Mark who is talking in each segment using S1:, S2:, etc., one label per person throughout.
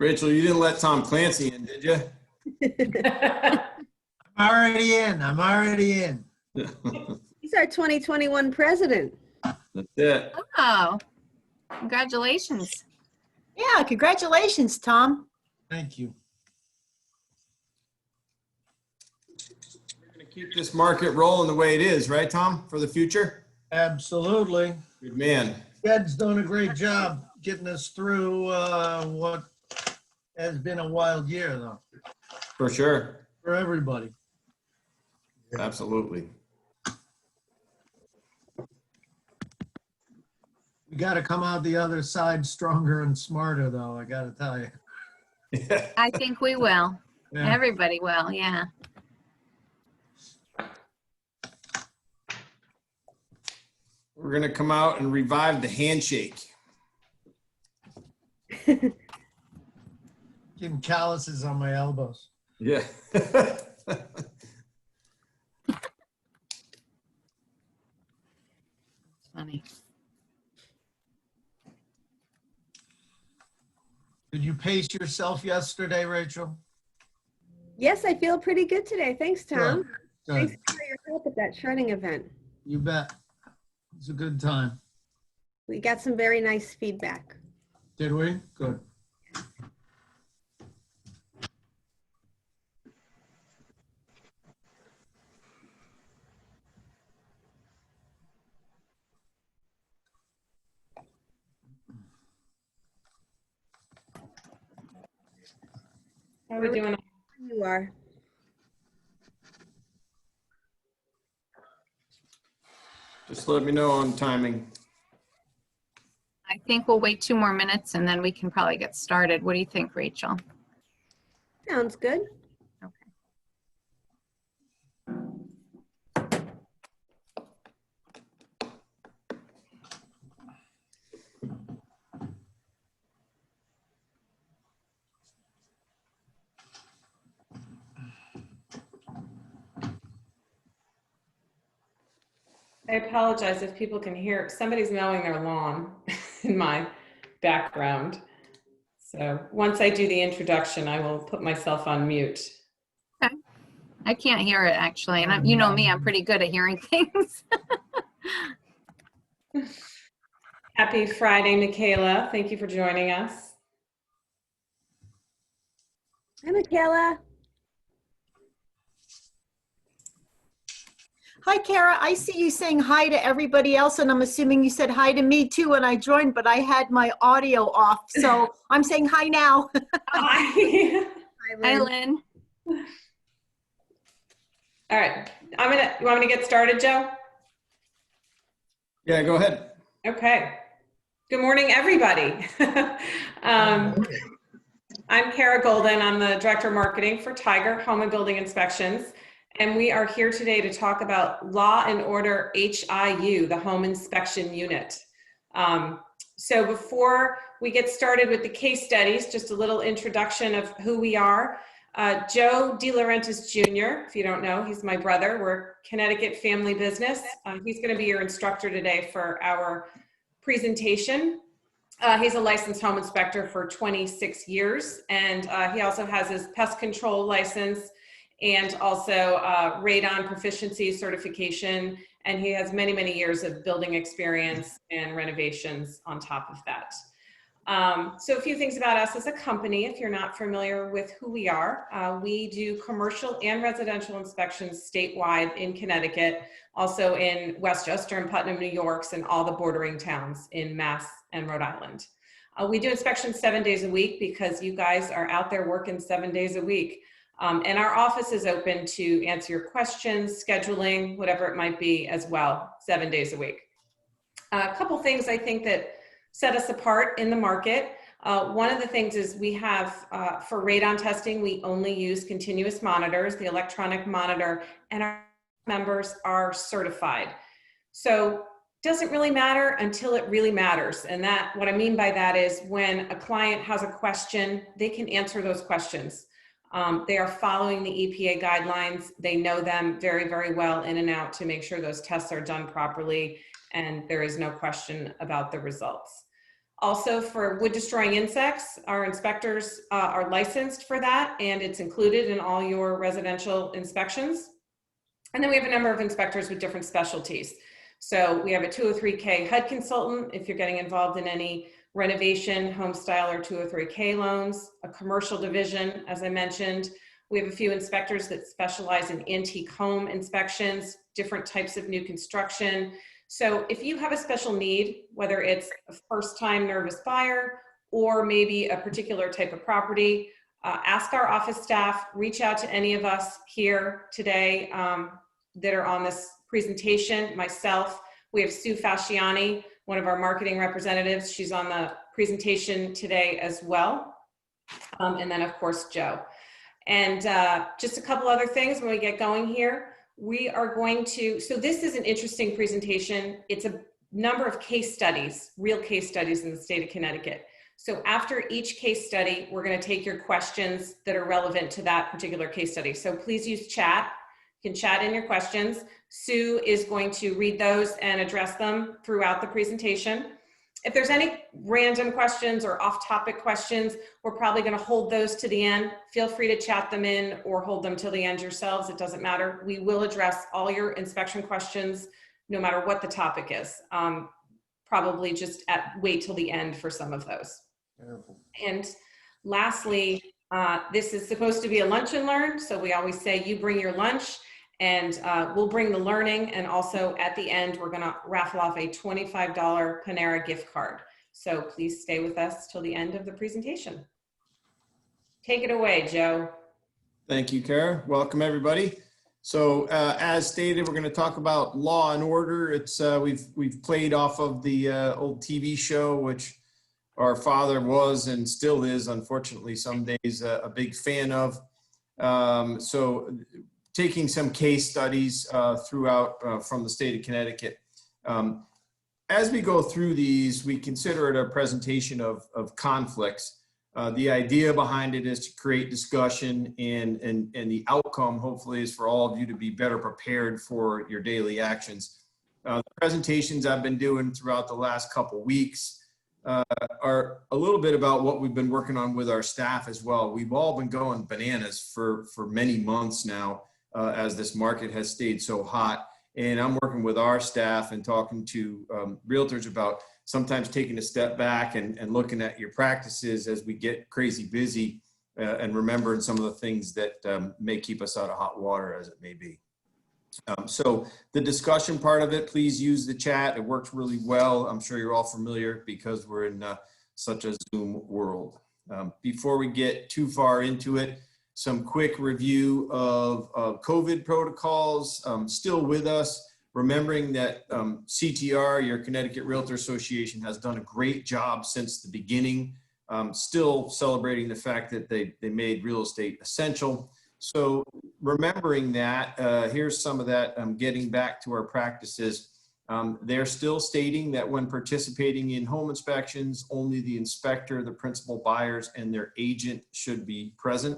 S1: Rachel, you didn't let Tom Clancy in, did you?
S2: I'm already in. I'm already in.
S3: He's our 2021 president.
S1: That's it.
S4: Oh, congratulations.
S5: Yeah, congratulations, Tom.
S2: Thank you.
S1: We're going to keep this market rolling the way it is, right, Tom, for the future?
S2: Absolutely.
S1: Good man.
S2: Ed's doing a great job getting us through what has been a wild year, though,
S1: For sure.
S2: for everybody.
S1: Absolutely.
S2: We got to come out the other side stronger and smarter, though, I got to tell you.
S4: I think we will.
S2: Yeah.
S4: Everybody will, yeah.
S1: We're going to come out and revive the handshake.
S2: Getting calluses on my elbows.
S1: Yeah.
S4: Funny.
S2: Did you pace yourself yesterday, Rachel?
S3: Yes, I feel pretty good today. Thanks, Tom.
S2: Good.
S3: Thanks for your help at that shredding event.
S2: You bet. It's a good time.
S3: We got some very nice feedback.
S2: Did we? Good.
S6: How are we doing?
S3: You are.
S1: Just let me know on timing.
S4: I think we'll wait 2 more minutes and then we can probably get started. What do you think, Rachel?
S3: Sounds good.
S4: Okay.
S6: I apologize if people can hear. Somebody's mowing their lawn in my background. So once I do the introduction, I will put myself on mute.
S4: Okay. I can't hear it actually. And you know me, I'm pretty good at hearing things.
S6: Happy Friday, Michaela. Thank you for joining us.
S3: Hi, Michaela.
S5: Hi, Kara. I see you saying hi to everybody else, and I'm assuming you said hi to me too when I joined, but I had my audio off. So I'm saying hi now.
S6: Hi.
S4: Hi, Lynn.
S6: All right. You want me to get started, Joe?
S1: Yeah, go ahead.
S6: Okay. Good morning, everybody. I'm Kara Golden. I'm the Director of Marketing for Tiger Home and Building Inspections. And we are here today to talk about Law and Order HIU, the Home Inspection Unit. So before we get started with the case studies, just a little introduction of who we are. Joe DeLaurentis Jr., if you don't know, he's my brother. We're a Connecticut family business. He's going to be your instructor today for our presentation. He's a licensed home inspector for 26 years, and he also has his pest control license and also radon proficiency certification, and he has many, many years of building experience and renovations on top of that. So a few things about us as a company, if you're not familiar with who we are. We do commercial and residential inspections statewide in Connecticut, also in Westchester and Putnam, New York, and all the bordering towns in Mass and Rhode Island. We do inspections 7 days a week because you guys are out there working 7 days a week. And our office is open to answer your questions, scheduling, whatever it might be as well, 7 days a week. A couple things I think that set us apart in the market. One of the things is we have, for radon testing, we only use continuous monitors, the electronic monitor, and our members are certified. So it doesn't really matter until it really matters. And that, what I mean by that is when a client has a question, they can answer those questions. They are following the EPA guidelines. They know them very, very well in and out to make sure those tests are done properly and there is no question about the results. Also for wood destroying insects, our inspectors are licensed for that, and it's included in all your residential inspections. And then we have a number of inspectors with different specialties. So we have a 203K HUD consultant if you're getting involved in any renovation, home style, or 203K loans, a commercial division, as I mentioned. We have a few inspectors that specialize in antique home inspections, different types of new construction. So if you have a special need, whether it's a first-time nervous buyer or maybe a particular type of property, ask our office staff, reach out to any of us here today that are on this presentation, myself. We have Sue Fasciani, one of our marketing representatives. She's on the presentation today as well. And then of course, Joe. And just a couple other things when we get going here. We are going to, so this is an interesting presentation. It's a number of case studies, real case studies in the state of Connecticut. So after each case study, we're going to take your questions that are relevant to that particular case study. So please use chat. You can chat in your questions. Sue is going to read those and address them throughout the presentation. If there's any random questions or off-topic questions, we're probably going to hold those to the end. Feel free to chat them in or hold them till the end yourselves. It doesn't matter. We will address all your inspection questions, no matter what the topic is. Probably just wait till the end for some of those. And lastly, this is supposed to be a lunch and learn. So we always say you bring your lunch, and we'll bring the learning. And also at the end, we're gonna raffle off a $25 Panera gift card. So please stay with us till the end of the presentation. Take it away, Joe.
S1: Thank you, Kara. Welcome, everybody. So as stated, we're going to talk about law and order. It's we've played off of the old TV show, which our father was and still is, unfortunately, some days a big fan of. So taking some case studies throughout from the state of Connecticut. As we go through these, we consider it a presentation of conflicts. The idea behind it is to create discussion, and the outcome, hopefully, is for all of you to be better prepared for your daily actions. The presentations I've been doing throughout the last couple weeks are a little bit about what we've been working on with our staff as well. We've all been going bananas for many months now as this market has stayed so hot. And I'm working with our staff and talking to realtors about sometimes taking a step back and looking at your practices as we get crazy busy and remembering some of the things that may keep us out of hot water, as it may be. So the discussion part of it, please use the chat. It works really well. I'm sure you're all familiar because we're in such a Zoom world. Before we get too far into it, some quick review of COVID protocols still with us. Remembering that CTR, your Connecticut Realtor Association, has done a great job since the beginning, still celebrating the fact that they made real estate essential. So remembering that, here's some of that getting back to our practices. They're still stating that when participating in home inspections, only the inspector, the principal buyers, and their agent should be present.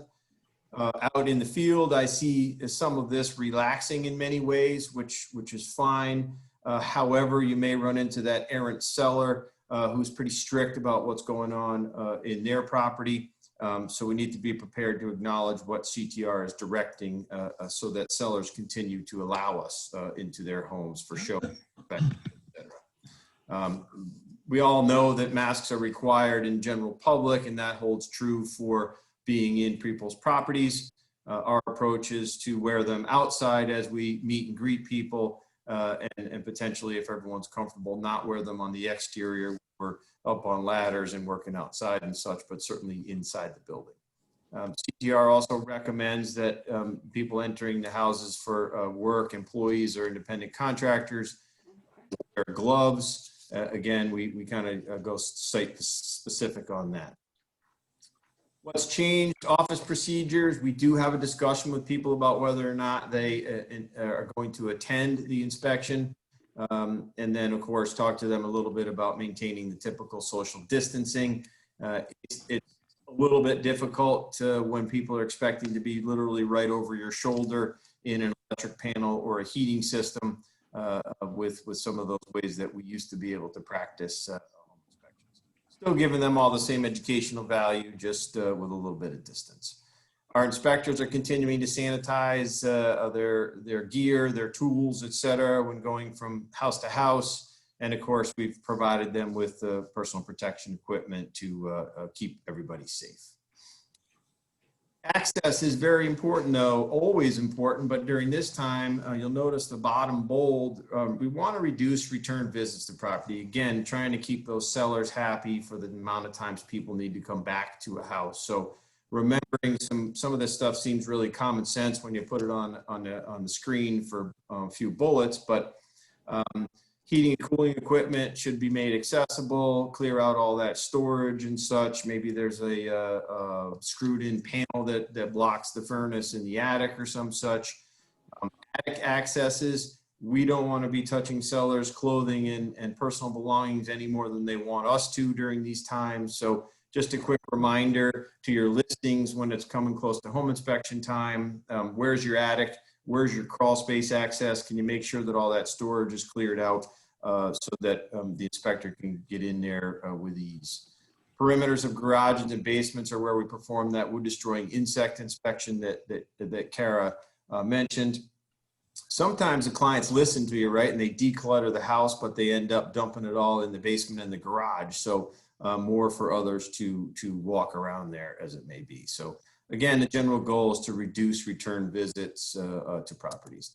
S1: Out in the field, I see some of this relaxing in many ways, which is fine. However, you may run into that errant seller who's pretty strict about what's going on in their property. So we need to be prepared to acknowledge what CTR is directing so that sellers continue to allow us into their homes for show, etc. We all know that masks are required in general public, and that holds true for being in people's properties. Our approach is to wear them outside as we meet and greet people, and potentially, if everyone's comfortable, not wear them on the exterior. We're up on ladders and working outside and such, but certainly inside the building. CTR also recommends that people entering the houses for work, employees or independent contractors, wear gloves. Again, we kind of go site specific on that. What's changed? Office procedures. We do have a discussion with people about whether or not they are going to attend the inspection. And then, of course, talk to them a little bit about maintaining the typical social distancing. It's a little bit difficult when people are expecting to be literally right over your shoulder in an electric panel or a heating system with some of those ways that we used to be able to practice home inspections. Still giving them all the same educational value, just with a little bit of distance. Our inspectors are continuing to sanitize their gear, their tools, et cetera, when going from house to house. And of course, we've provided them with personal protection equipment to keep everybody safe. Access is very important, though, always important, but during this time, you'll notice the bottom bold, we want to reduce return visits to property. Again, trying to keep those sellers happy for the amount of times people need to come back to a house. So remembering some of this stuff seems really common sense when you put it on the screen for a few bullets, but heating and cooling equipment should be made accessible, clear out all that storage and such. Maybe there's a screwed in panel that blocks the furnace in the attic or some such. Attic accesses, we don't want to be touching sellers' clothing and personal belongings any more than they want us to during these times. So just a quick reminder to your listings when it's coming close to home inspection time, where's your attic? Where's your crawl space access? Can you make sure that all that storage is cleared out so that the inspector can get in there with ease? Perimeters of garages and basements are where we perform that wood destroying insect inspection that Kara mentioned. Sometimes the clients listen to you, right? And they declutter the house, but they end up dumping it all in the basement and the garage. So more for others to walk around there as it may be. So again, the general goal is to reduce return visits to properties.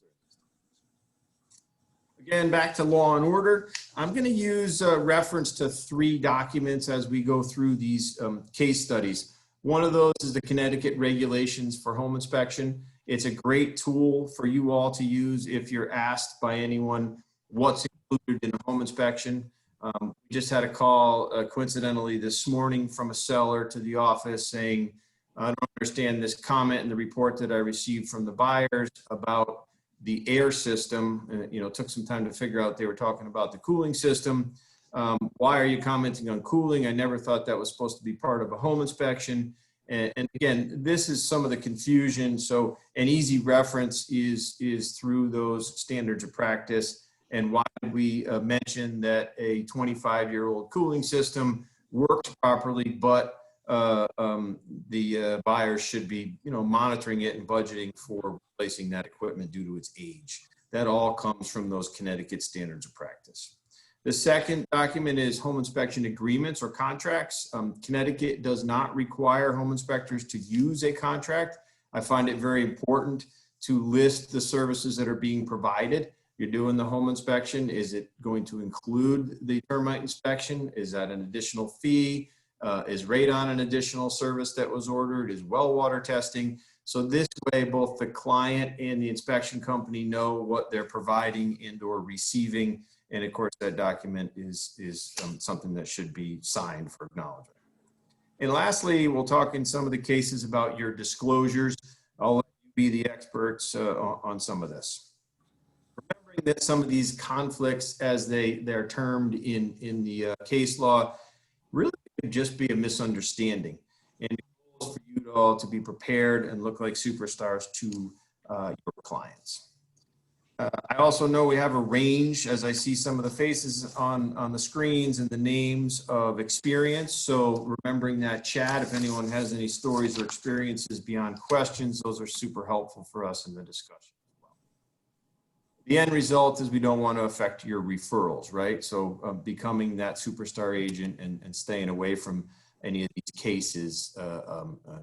S1: Again, back to law and order. I'm going to use reference to 3 documents as we go through these case studies. One of those is the Connecticut regulations for home inspection. It's a great tool for you all to use if you're asked by anyone what's included in a home inspection. We just had a call coincidentally this morning from a seller to the office saying, I don't understand this comment in the report that I received from the buyers about the air system. It took some time to figure out they were talking about the cooling system. Why are you commenting on cooling? I never thought that was supposed to be part of a home inspection. And again, this is some of the confusion. So an easy reference is through those standards of practice. And why did we mention that a 25-year-old cooling system works properly, but the buyers should be, monitoring it and budgeting for replacing that equipment due to its age. That all comes from those Connecticut standards of practice. The second document is home inspection agreements or contracts. Connecticut does not require home inspectors to use a contract. I find it very important to list the services that are being provided. You're doing the home inspection. Is it going to include the termite inspection? Is that an additional fee? Is radon an additional service that was ordered? Is well water testing? So this way, both the client and the inspection company know what they're providing and or receiving. And of course, that document is something that should be signed for acknowledgement. And lastly, we'll talk in some of the cases about your disclosures. I'll let you be the experts on some of this. Remembering that some of these conflicts, as they're termed in the case law, really could just be a misunderstanding. And the goal is for you all to be prepared and look like superstars to your clients. I also know we have a range, as I see some of the faces on the screens and the names of experience. So remembering that chat, if anyone has any stories or experiences beyond questions, those are super helpful for us in the discussion as well. The end result is we don't want to affect your referrals, right? So becoming that superstar agent and staying away from any of these cases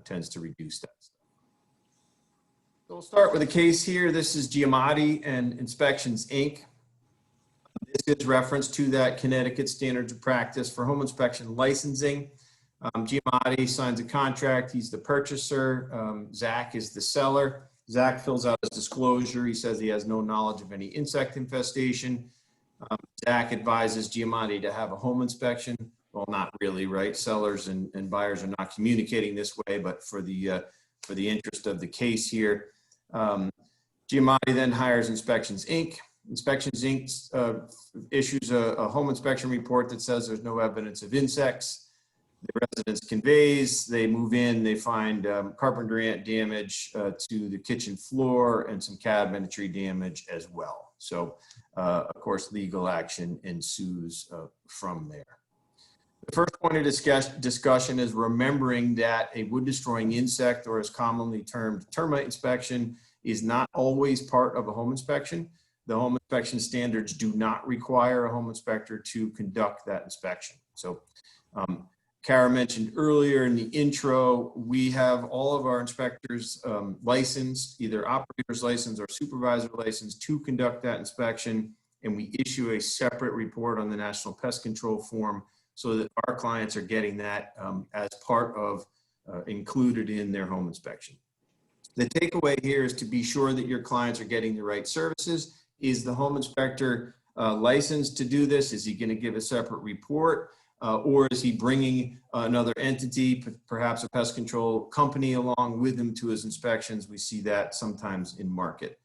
S1: tends to reduce that stuff. So we'll start with a case here. This is Giammetti and Inspections, Inc. This is reference to that Connecticut standards of practice for home inspection licensing. Giammetti signs a contract. He's the purchaser. Zach is the seller. Zach fills out his disclosure. He says he has no knowledge of any insect infestation. Zach advises Giammetti to have a home inspection. Well, not really, right? Sellers and buyers are not communicating this way, but for the interest of the case here, Giammetti then hires Inspections, Inc. Inspections, Inc. Issues a home inspection report that says there's no evidence of insects. The residence conveys, they move in, they find carpenter ant damage to the kitchen floor and some cabinetry damage as well. So, of course, legal action ensues from there. The first point of discussion is remembering that a wood destroying insect, or as commonly termed termite inspection, is not always part of a home inspection. The home inspection standards do not require a home inspector to conduct that inspection. So Kara mentioned earlier in the intro, we have all of our inspectors licensed, either operator's license or supervisor license, to conduct that inspection. And we issue a separate report on the National Pest Control form so that our clients are getting that as part of included in their home inspection. The takeaway here is to be sure that your clients are getting the right services. Is the home inspector licensed to do this? Is he going to give a separate report? Or is he bringing another entity, perhaps a pest control company, along with him to his inspections? We see that sometimes in market.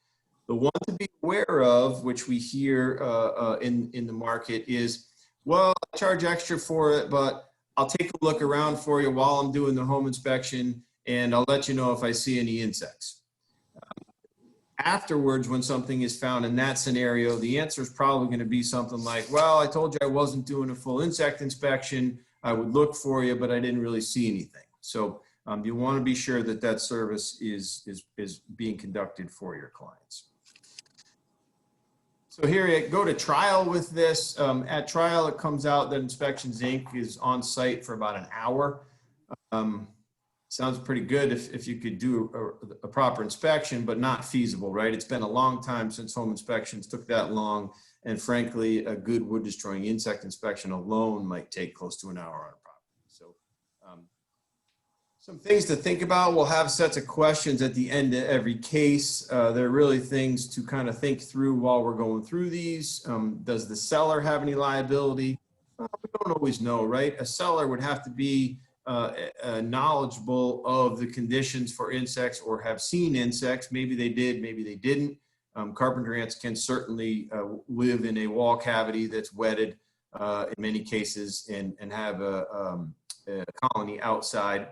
S1: The one to be aware of, which we hear in the market, is, well, I charge extra for it, but I'll take a look around for you while I'm doing the home inspection, and I'll let you know if I see any insects. Afterwards, when something is found in that scenario, the answer is probably going to be something like, well, I told you I wasn't doing a full insect inspection. I would look for you, but I didn't really see anything. So you want to be sure that that service is being conducted for your clients. So here you go to trial with this. At trial, it comes out that Inspections Inc. is on site for about an hour. Sounds pretty good if you could do a proper inspection, but not feasible, right? It's been a long time since home inspections took that long. And frankly, a good wood destroying insect inspection alone might take close to an hour on a property. So some things to think about. We'll have sets of questions at the end of every case. They're really things to kind of think through while we're going through these. Does the seller have any liability? We don't always know, right? A seller would have to be knowledgeable of the conditions for insects or have seen insects. Maybe they did, maybe they didn't. Carpenter ants can certainly live in a wall cavity that's wetted in many cases and have a colony outside.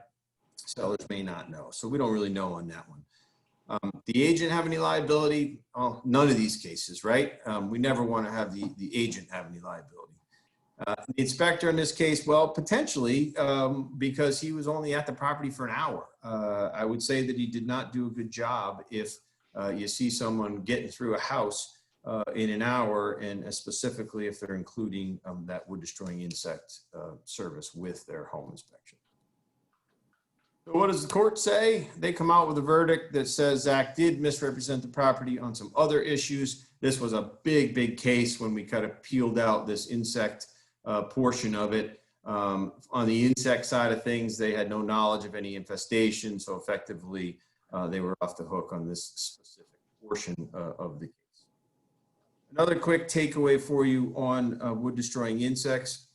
S1: Sellers may not know. So we don't really know on that one. The agent have any liability? Oh, none of these cases, right? We never want to have the agent have any liability. The inspector in this case, well, potentially, because he was only at the property for an hour. I would say that he did not do a good job if you see someone getting through a house in an hour, and specifically if they're including that wood destroying insect service with their home inspection. So what does the court say? They come out with a verdict that says Zach did misrepresent the property on some other issues. This was a big case when we kind of peeled out this insect portion of it. On the insect side of things, they had no knowledge of any infestation, so effectively they were off the hook on this specific portion of the case. Another quick takeaway for you on wood destroying insects,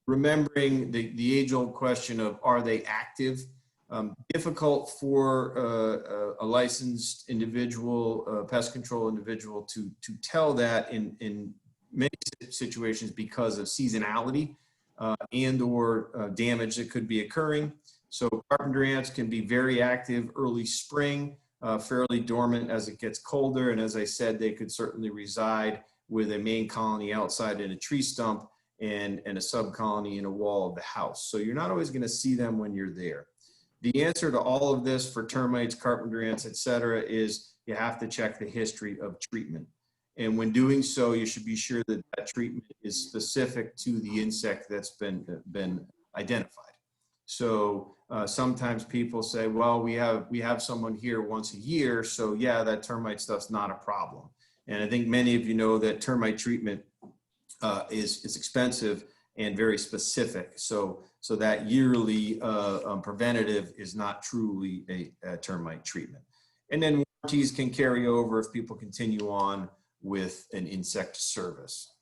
S1: remembering the age-old question of are they active? Difficult for a licensed individual, pest control individual to tell that in many situations because of seasonality and or damage that could be occurring. So carpenter ants can be very active early spring, fairly dormant as it gets colder. And as I said, they could certainly reside with a main colony outside in a tree stump and a subcolony in a wall of the house. So you're not always going to see them when you're there. The answer to all of this for termites, carpenter ants, et cetera, is you have to check the history of treatment. And when doing so, you should be sure that that treatment is specific to the insect that's been identified. So sometimes people say, well, we have someone here once a year, so yeah, that termite stuff's not a problem. And I think many of you know that termite treatment is expensive and very specific. So that yearly preventative is not truly a termite treatment. And then warranties can carry over if people continue on with an insect service.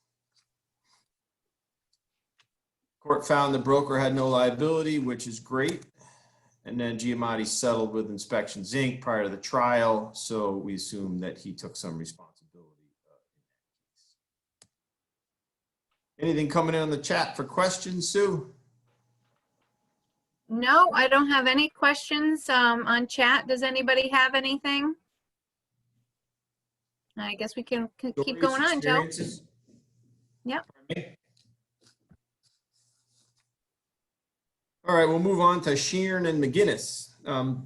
S1: Court found the broker had no liability, which is great. And then Giammetti settled with Inspections Inc. prior to the trial, so we assume that he took some responsibility in that case. Anything coming in on the chat for questions, Sue?
S4: No, I don't have any questions on chat. Does anybody have anything? I guess we can keep going on, Joe.
S1: Experiences?
S4: Yep.
S1: Pardon me? All right, we'll move on to Shearn and McGinnis.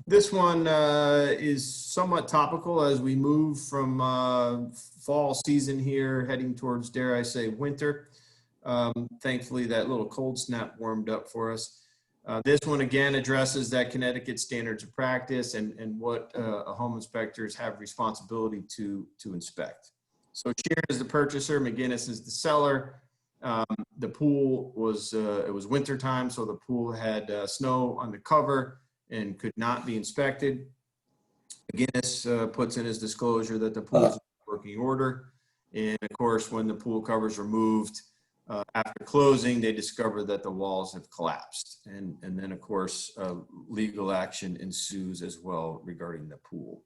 S1: This one is somewhat topical as we move from fall season here, heading towards, dare I say, winter. Thankfully, that little cold snap warmed up for us. This one again addresses that Connecticut standards of practice and what home inspectors have responsibility to inspect. So Shearn is the purchaser, McGinnis is the seller. The pool was, it was winter time, so the pool had snow on the cover and could not be inspected. McGinnis puts in his disclosure that the pool is in working order. And of course, when the pool covers were moved, after closing, they discovered that the walls have collapsed. And then of course, legal action ensues as well regarding the pool.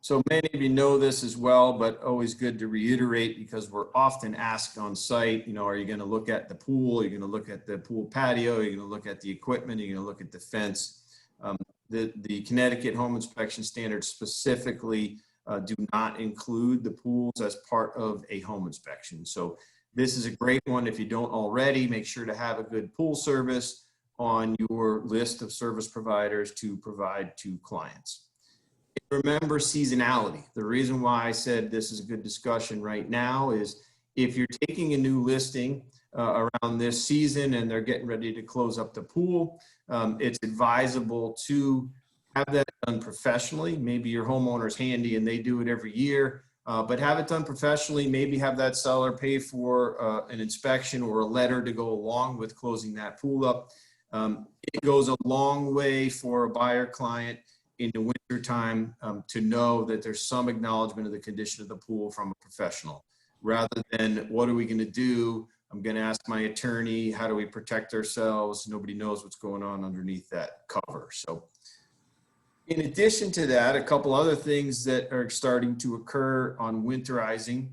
S1: So many of you know this as well, but always good to reiterate because we're often asked on site, you know, are you going to look at the pool? Are you going to look at the pool patio? Are you going to look at the equipment? Are you going to look at the fence? The Connecticut home inspection standards specifically do not include the pools as part of a home inspection. So this is a great one. If you don't already, make sure to have a good pool service on your list of service providers to provide to clients. Remember seasonality. The reason why I said this is a good discussion right now is if you're taking a new listing around this season and they're getting ready to close up the pool, it's advisable to have that done professionally. Maybe your homeowner's handy and they do it every year, but have it done professionally. Maybe have that seller pay for an inspection or a letter to go along with closing that pool up. It goes a long way for a buyer client in the winter time to know that there's some acknowledgement of the condition of the pool from a professional, rather than what are we going to do? I'm going to ask my attorney, how do we protect ourselves? Nobody knows what's going on underneath that cover. So in addition to that, a couple other things that are starting to occur on winterizing: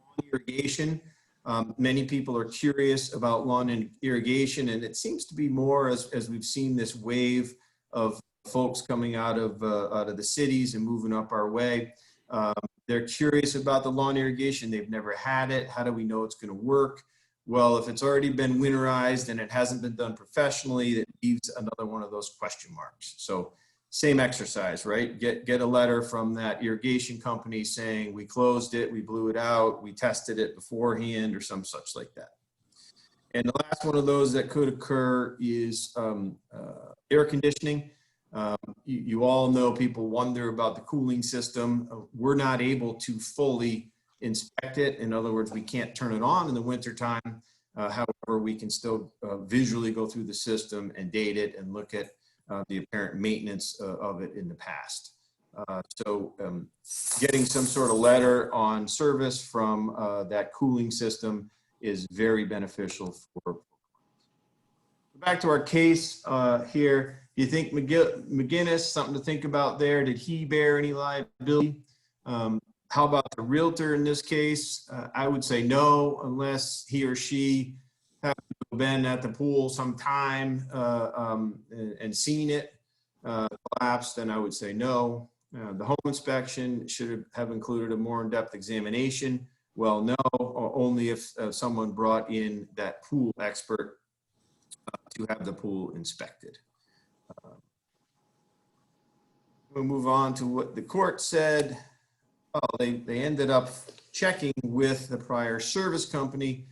S1: lawn irrigation. Many people are curious about lawn and irrigation, and it seems to be more as we've seen this wave of folks coming out of the cities and moving up our way. They're curious about the lawn irrigation. They've never had it. How do we know it's going to work? Well, if it's already been winterized and it hasn't been done professionally, it leaves another one of those question marks. So same exercise, right? Get a letter from that irrigation company saying we closed it, we blew it out, we tested it beforehand, or some such like that. And the last one of those that could occur is air conditioning. You all know people wonder about the cooling system. We're not able to fully inspect it. In other words, we can't turn it on in the wintertime. However, we can still visually go through the system and date it and look at the apparent maintenance of it in the past. So getting some sort of letter on service from that cooling system is very beneficial for. Back to our case here. You think McGinnis, something to think about there? Did he bear any liability? How about the realtor in this case? I would say no, unless he or she have been at the pool sometime and seen it collapse, then I would say no. The home inspection should have included a more in-depth examination. Well, no, only if someone brought in that pool expert to have the pool inspected. We'll move on to what the court said. Oh, they ended up checking with the prior service company.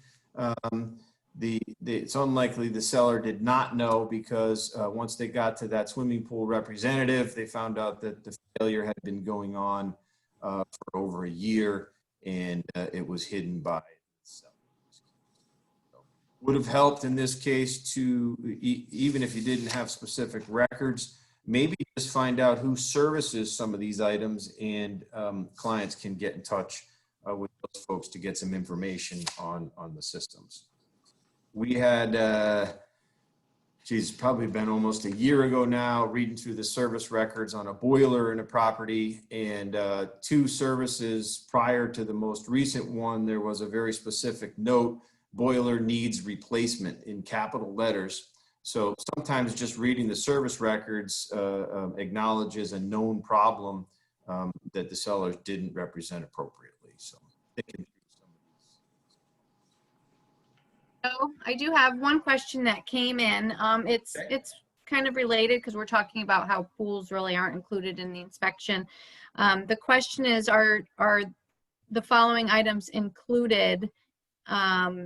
S1: It's unlikely the seller did not know, because once they got to that swimming pool representative, they found out that the failure had been going on for over a year, and it was hidden by the seller. So, would have helped in this case to, even if you didn't have specific records, maybe just find out who services some of these items, and clients can get in touch with those folks to get some information on the systems. We had, probably been almost a year ago now, reading through the service records on a boiler in a property, and 2 services prior to the most recent one, there was a very specific note: boiler needs replacement, in capital letters. So sometimes just reading the service records acknowledges a known problem that the sellers didn't represent appropriately. So thinking through some of these.
S4: So I do have one question that came in. It's kind of related because we're talking about how pools really aren't included in the inspection. The question is, are the following items included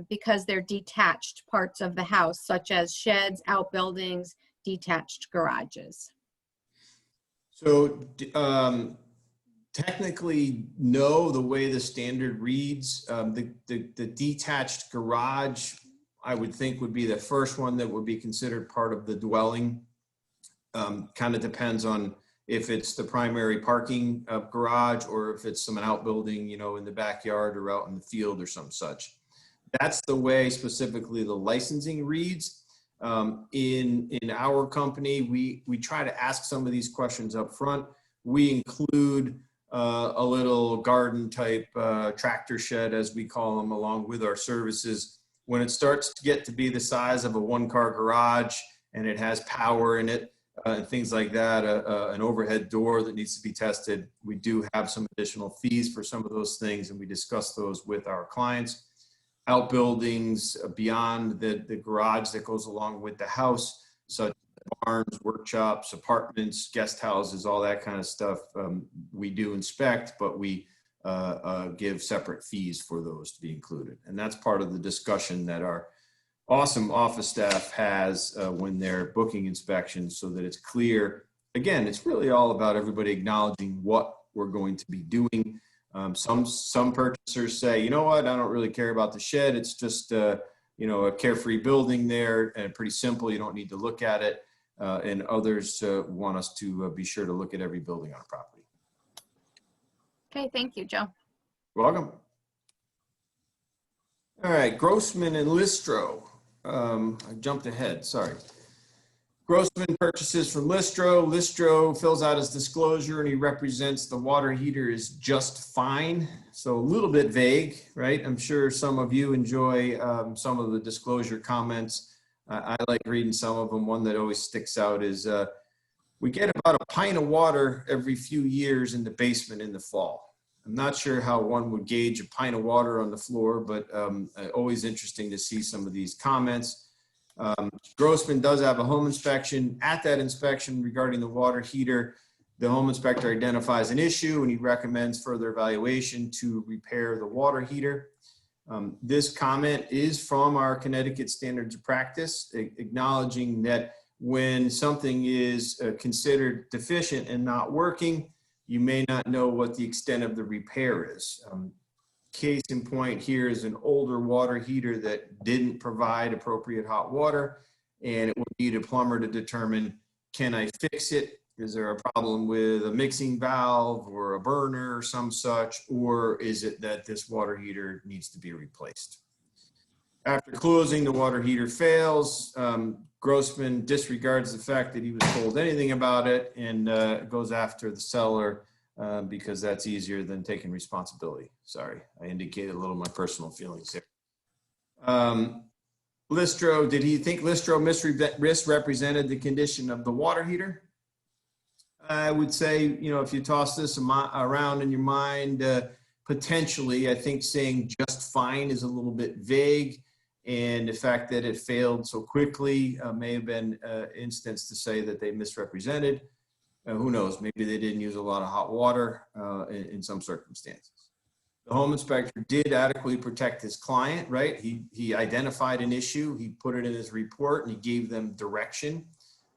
S4: because they're detached parts of the house, such as sheds, outbuildings, detached garages?
S1: So technically, no, the way the standard reads, the detached garage, I would think would be the first one that would be considered part of the dwelling. Kind of depends on if it's the primary parking garage or if it's some outbuilding, you know, in the backyard or out in the field or some such. That's the way specifically the licensing reads. In our company, we try to ask some of these questions up front. We include a little garden type tractor shed, as we call them, along with our services. When it starts to get to be the size of a one-car garage and it has power in it and things like that, an overhead door that needs to be tested, we do have some additional fees for some of those things, and we discuss those with our clients. Outbuildings beyond the garage that goes along with the house, such as barns, workshops, apartments, guest houses, all that kind of stuff, we do inspect, but we give separate fees for those to be included. And that's part of the discussion that our awesome office staff has when they're booking inspections, so that it's clear. Again, it's really all about everybody acknowledging what we're going to be doing. Some purchasers say, you know what, I don't really care about the shed. It's just, you know, a carefree building there and pretty simple. You don't need to look at it. And others want us to be sure to look at every building on a property.
S4: Okay, thank you, Joe.
S1: Welcome. All right, Grossman and Listro. I jumped ahead, sorry. Grossman purchases from Listro. Listro fills out his disclosure and he represents the water heater is just fine. So a little bit vague, right? I'm sure some of you enjoy some of the disclosure comments. I like reading some of them. One that always sticks out is, we get about a pint of water every few years in the basement in the fall. I'm not sure how one would gauge a pint of water on the floor, but always interesting to see some of these comments. Grossman does have a home inspection. At that inspection regarding the water heater, the home inspector identifies an issue and he recommends further evaluation to repair the water heater. This comment is from our Connecticut Standards of Practice, acknowledging that when something is considered deficient and not working, you may not know what the extent of the repair is. Case in point here is an older water heater that didn't provide appropriate hot water, and it will need a plumber to determine, can I fix it? Is there a problem with a mixing valve or a burner or some such, or is it that this water heater needs to be replaced? After closing, the water heater fails. Grossman disregards the fact that he was told anything about it and goes after the seller because that's easier than taking responsibility. Sorry, I indicated a little of my personal feelings here. Listro, did he think Listro misrepresented the condition of the water heater? I would say, you know, if you toss this around in your mind, potentially, I think saying just fine is a little bit vague. And the fact that it failed so quickly may have been an instance to say that they misrepresented. Who knows? Maybe they didn't use a lot of hot water in some circumstances. The home inspector did adequately protect his client, right? He identified an issue, he put it in his report, and he gave them direction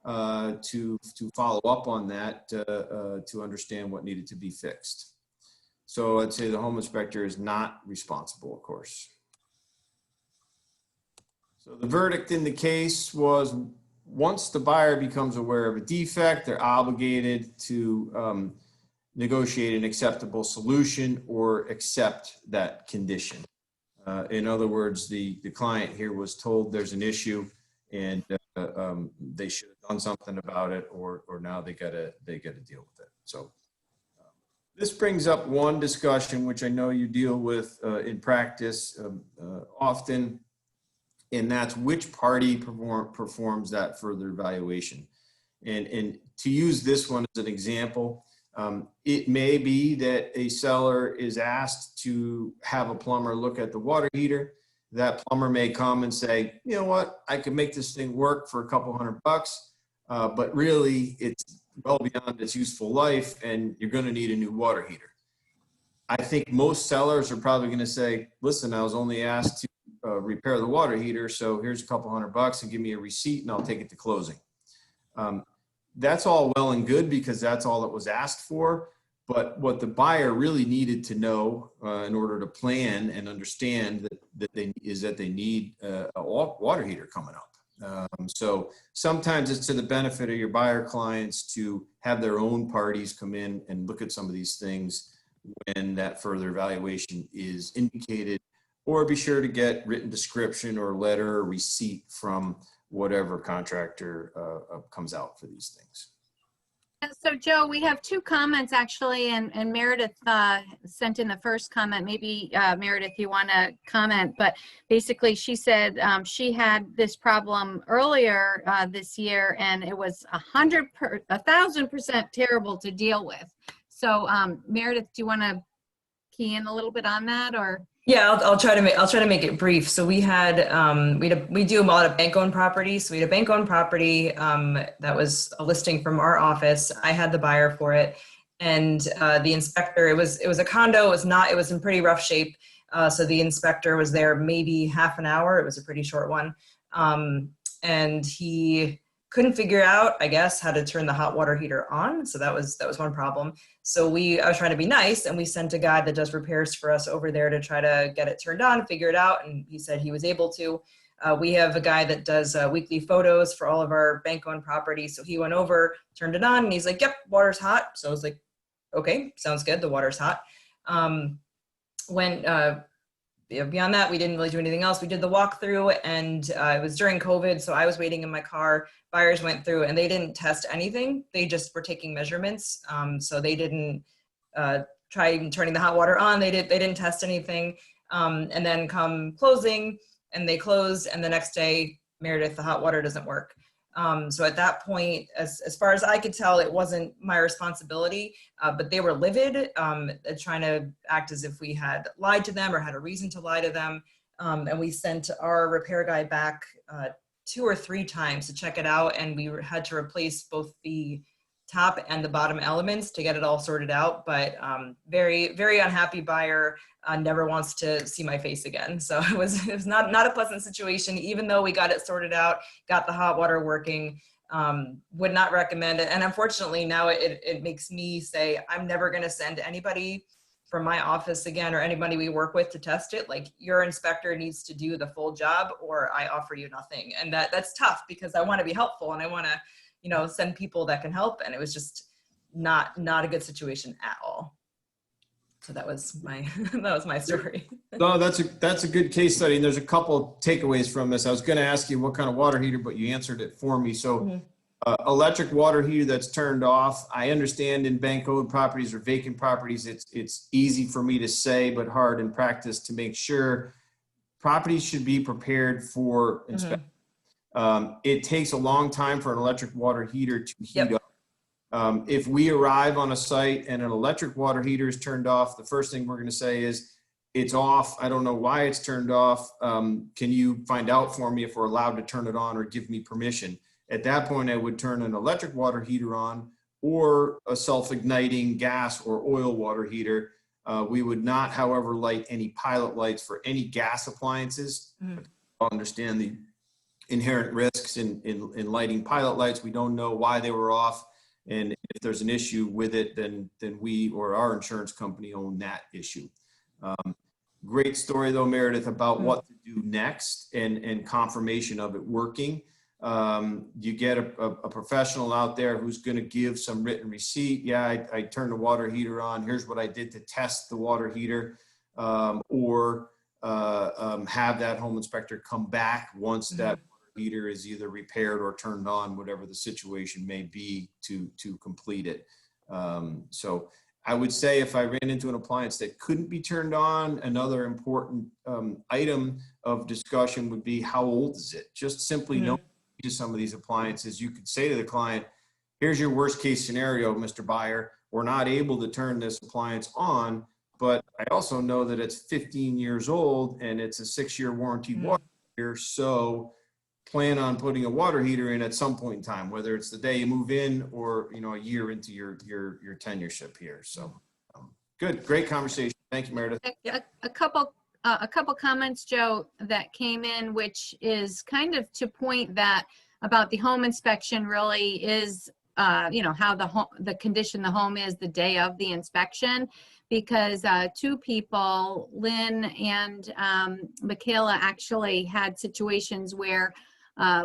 S1: to follow up on that to understand what needed to be fixed. So I'd say the home inspector is not responsible, of course. So the verdict in the case was, once the buyer becomes aware of a defect, they're obligated to negotiate an acceptable solution or accept that condition. In other words, the client here was told there's an issue and they should have done something about it, or now they gotta deal with it. So this brings up one discussion which I know you deal with in practice often, and that's which party performs that further evaluation. And to use this one as an example, it may be that a seller is asked to have a plumber look at the water heater. that plumber may come and say, you know what, I could make this thing work for a couple $100, but really it's well beyond its useful life and you're going to need a new water heater. I think most sellers are probably going to say, listen, I was only asked to repair the water heater, so here's a couple $100 and give me a receipt and I'll take it to closing. That's all well and good because that's all it was asked for. But what the buyer really needed to know in order to plan and understand that they need a water heater coming up. So sometimes it's to the benefit of your buyer clients to have their own parties come in and look at some of these things when that further evaluation is indicated, or be sure to get written description or letter or receipt from whatever contractor comes out for these things.
S4: And so Joe, we have two comments actually, and Meredith sent in the first comment. Maybe Meredith, you want to comment, but basically she said she had this problem earlier this year and it was 1,000% terrible to deal with. So Meredith, do you want to key in a little bit on that, or?
S7: Yeah, I'll try to make it brief. So we had we do a lot of bank-owned properties. So we had a bank-owned property that was a listing from our office. I had the buyer for it, and the inspector. It was a condo. It was in pretty rough shape. So the inspector was there maybe half an hour. It was a pretty short one, and he couldn't figure out, I guess, how to turn the hot water heater on. So that was one problem. So I was trying to be nice, and we sent a guy that does repairs for us over there to try to get it turned on, figure it out. And he said he was able to. We have a guy that does weekly photos for all of our bank-owned properties. So he went over, turned it on, and he's like, yep, water's hot. So I was like, okay, sounds good. The water's hot. Beyond that, we didn't really do anything else. We did the walkthrough, and it was during COVID, so I was waiting in my car. Buyers went through, and they didn't test anything. They just were taking measurements. So they didn't try even turning the hot water on. They didn't test anything. And then come closing, and they closed, and the next day, Meredith, the hot water doesn't work. So at that point, as far as I could tell, it wasn't my responsibility, but they were livid, trying to act as if we had lied to them or had a reason to lie to them. And we sent our repair guy back 2 or 3 times to check it out. And we had to replace both the top and the bottom elements to get it all sorted out. But very, very unhappy buyer, never wants to see my face again. So it was not a pleasant situation, even though we got it sorted out, got the hot water working. Would not recommend it. And unfortunately now it makes me say, I'm never going to send anybody from my office again, or anybody we work with, to test it. Like, your inspector needs to do the full job, or I offer you nothing. And that's tough, because I want to be helpful and I want to, send people that can help. And it was just not a good situation at all. So that was my story.
S1: No, that's a good case study. And there's a couple takeaways from this. I was going to ask you what kind of water heater, but you answered it for me. So electric water heater that's turned off. I understand in bank-owned properties or vacant properties, it's easy for me to say, but hard in practice to make sure. Properties should be prepared for inspection. It takes a long time for an electric water heater to heat up. If we arrive on a site and an electric water heater is turned off, the first thing we're going to say is, it's off. I don't know why it's turned off. Can you find out for me if we're allowed to turn it on, or give me permission? At that point, I would turn an electric water heater on, or a self-igniting gas or oil water heater. We would not, however, light any pilot lights for any gas appliances. I understand the inherent risks in lighting pilot lights. We don't know why they were off. And if there's an issue with it, then we or our insurance company own that issue. Great story though, Meredith, about what to do next and confirmation of it working. You get a professional out there who's going to give some written receipt. Yeah, I turned the water heater on. Here's what I did to test the water heater, or have that home inspector come back once that water heater is either repaired or turned on, whatever the situation may be, to complete it. So I would say, if I ran into an appliance that couldn't be turned on, another important item of discussion would be, how old is it? Just simply know to some of these appliances, you could say to the client, here's your worst case scenario, Mr. Buyer. We're not able to turn this appliance on, but I also know that it's 15 years old and it's a 6-year warranty water heater. So plan on putting a water heater in at some point in time, whether it's the day you move in or, you know, a year into your tenureship here. So good, great conversation. Thank you, Meredith.
S4: A couple comments, Joe, that came in, which is kind of to point that about the home inspection really is, you know, how the condition the home is the day of the inspection, because two people, Lynn and Michaela, actually had situations where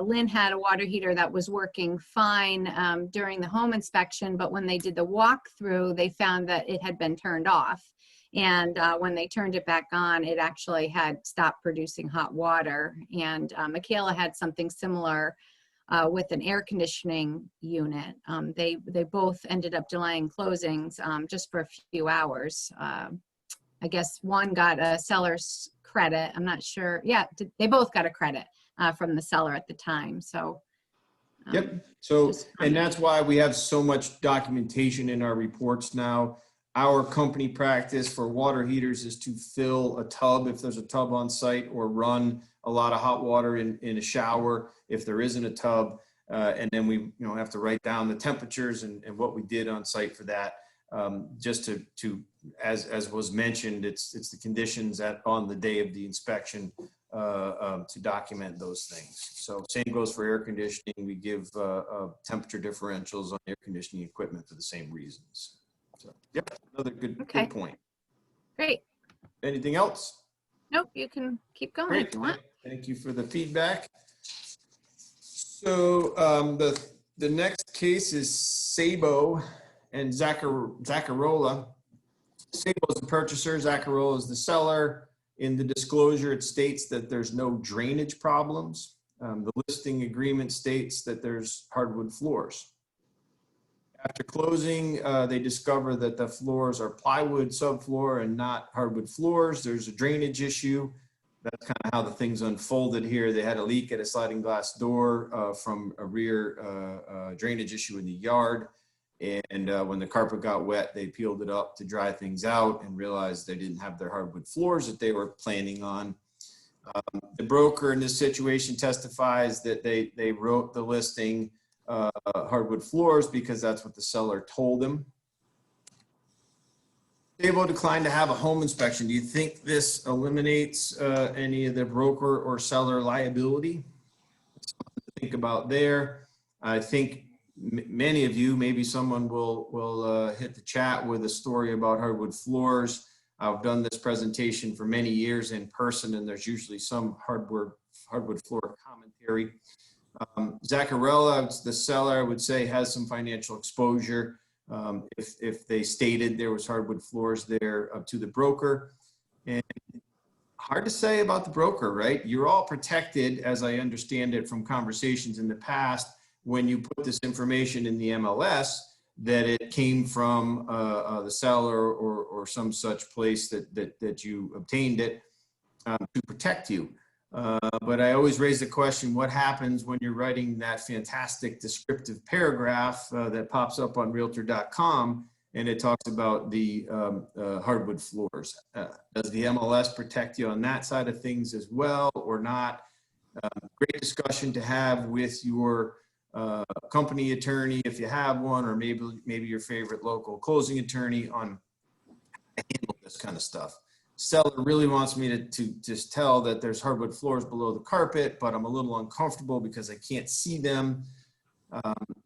S4: Lynn had a water heater that was working fine during the home inspection, but when they did the walkthrough, they found that it had been turned off. And when they turned it back on, it actually had stopped producing hot water. And Michaela had something similar with an air conditioning unit. They both ended up delaying closings just for a few hours. I guess one got a seller's credit. I'm not sure. Yeah, they both got a credit from the seller at the time. So.
S1: Yep. So, and that's why we have so much documentation in our reports now. Our company practice for water heaters is to fill a tub if there's a tub on site, or run a lot of hot water in a shower if there isn't a tub. And then we, you know, have to write down the temperatures and what we did on site for that. Just to as was mentioned, it's the conditions on the day of the inspection to document those things. So same goes for air conditioning. We give temperature differentials on air conditioning equipment for the same reasons. So, yep, another good point.
S4: Great.
S1: Anything else?
S4: Nope, you can keep going
S1: Great.
S4: if you want.
S1: Thank you for the feedback. So the next case is Sabo and Zacarola. Sabo is the purchaser, Zacarola is the seller. In the disclosure, it states that there's no drainage problems. The listing agreement states that there's hardwood floors. After closing, they discover that the floors are plywood subfloor and not hardwood floors. There's a drainage issue. That's kind of how the things unfolded here. They had a leak at a sliding glass door from a rear drainage issue in the yard. And when the carpet got wet, they peeled it up to dry things out and realized they didn't have their hardwood floors that they were planning on. The broker in this situation testifies that they wrote the listing hardwood floors because that's what the seller told him. Sabo declined to have a home inspection. Do you think this eliminates any of the broker or seller liability? Something to think about there. I think many of you, maybe someone will hit the chat with a story about hardwood floors. I've done this presentation for many years in person, and there's usually some hardwood floor commentary. Zacarola, the seller, I would say, has some financial exposure. If they stated there was hardwood floors there to the broker. And hard to say about the broker, right? You're all protected, as I understand it from conversations in the past, when you put this information in the MLS, that it came from the seller or some such place that you obtained it to protect you. But I always raise the question, what happens when you're writing that fantastic descriptive paragraph that pops up on Realtor.com and it talks about the hardwood floors? Does the MLS protect you on that side of things as well or not? Great discussion to have with your company attorney, if you have one, or maybe your favorite local closing attorney on how to handle this kind of stuff. Seller really wants me to just tell that there's hardwood floors below the carpet, but I'm a little uncomfortable because I can't see them.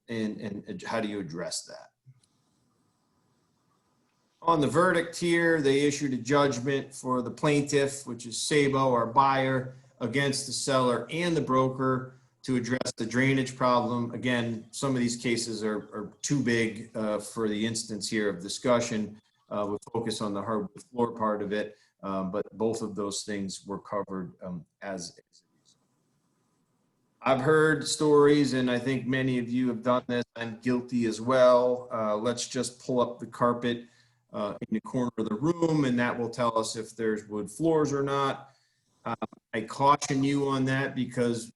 S1: And how do you address that? On the verdict here, they issued a judgment for the plaintiff, which is Sabo, our buyer, against the seller and the broker to address the drainage problem. Again, some of these cases are too big for the instance here of discussion. We'll focus on the hardwood floor part of it, but both of those things were covered as is. I've heard stories, and I think many of you have done this. I'm guilty as well. Let's just pull up the carpet in the corner of the room, and that will tell us if there's wood floors or not. I caution you on that because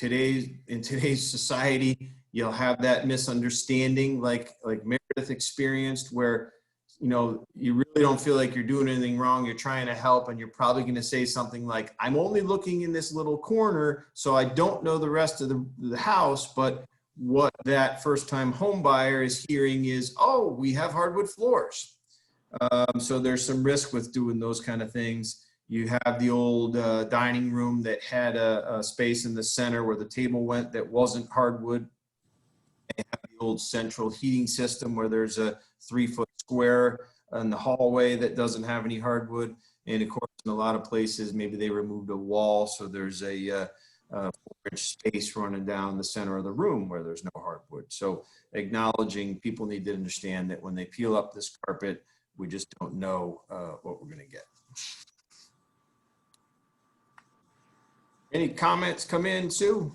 S1: in today's society, you'll have that misunderstanding like Meredith experienced, where you know, you really don't feel like you're doing anything wrong. You're trying to help, and you're probably going to say something like, I'm only looking in this little corner, so I don't know the rest of the house. But what that first-time home buyer is hearing is, oh, we have hardwood floors. So there's some risk with doing those kind of things. You have the old dining room that had a space in the center where the table went that wasn't hardwood. They have the old central heating system where there's a 3-foot square in the hallway that doesn't have any hardwood. And of course, in a lot of places, maybe they removed a wall, so there's a 4-inch space running down the center of the room where there's no hardwood. So acknowledging people need to understand that when they peel up this carpet, we just don't know what we're going to get. Any comments come in, Sue?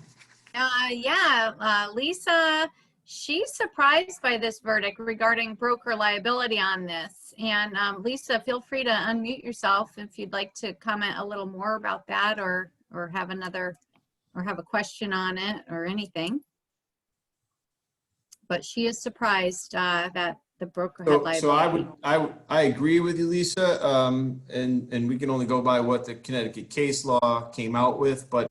S4: Yeah, Lisa, she's surprised by this verdict regarding broker liability on this. And Lisa, feel free to unmute yourself if you'd like to comment a little more about that, or have a question on it or anything. But she is surprised that the broker had liability.
S1: So I agree with you, Lisa, and we can only go by what the Connecticut case law came out with, but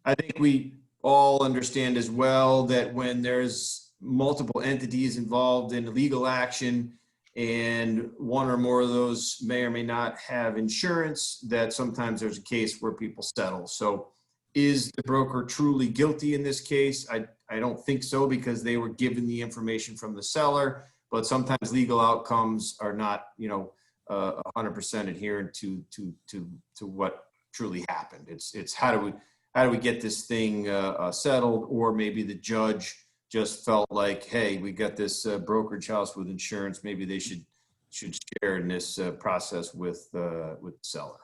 S1: I think we all understand as well that when there's multiple entities involved in legal action and one or more of those may or may not have insurance, that sometimes there's a case where people settle. So is the broker truly guilty in this case? I don't think so, because they were given the information from the seller, but sometimes legal outcomes are not, 100% adherent to what truly happened. It's how do we get this thing settled, or maybe the judge just felt like, hey, we got this brokerage house with insurance, maybe they should share in this process with the seller.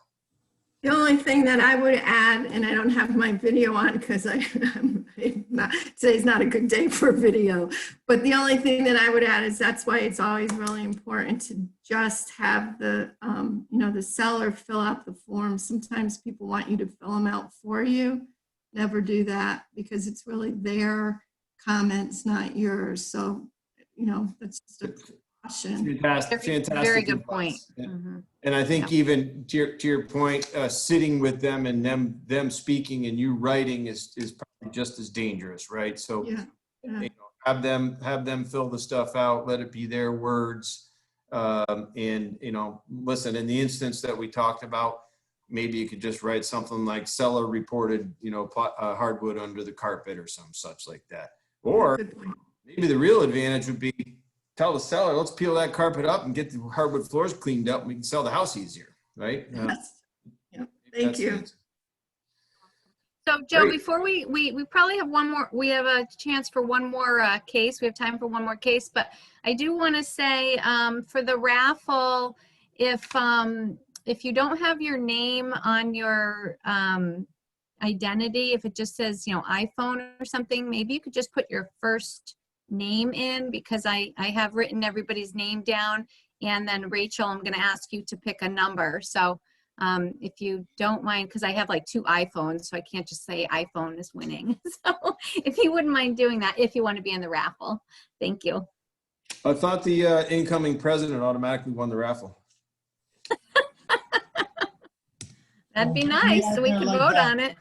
S8: The only thing that I would add, and I don't have my video on because today's not a good day for video, but the only thing that I would add is that's why it's always really important to just have the, the seller fill out the forms. Sometimes people want you to fill them out for you. Never do that, because it's really their comments, not yours. So, that's just a caution.
S1: Fantastic.
S4: Very good point.
S1: And I think even to your point, sitting with them and them speaking and you writing is probably just as dangerous, right? So have them fill the stuff out, let it be their words. And listen, in the instance that we talked about, maybe you could just write something like seller reported, hardwood under the carpet or some such like that. Or maybe the real advantage would be tell the seller, let's peel that carpet up and get the hardwood floors cleaned up and we can sell the house easier, right?
S8: Yes. Thank you.
S4: So Joe,
S1: Great.
S4: before we probably have one more, we have a chance for one more case. We have time for one more case, but I do want to say for the raffle, if you don't have your name on your identity, if it just says, iPhone or something, maybe you could just put your first name in, because I have written everybody's name down, and then Rachel, I'm going to ask you to pick a number. So if you don't mind, because I have like 2 iPhones, so I can't just say iPhone is winning. So if you wouldn't mind doing that, if you want to be in the raffle. Thank you.
S1: I thought the incoming president automatically won the raffle.
S4: That'd be nice, so we can vote on it.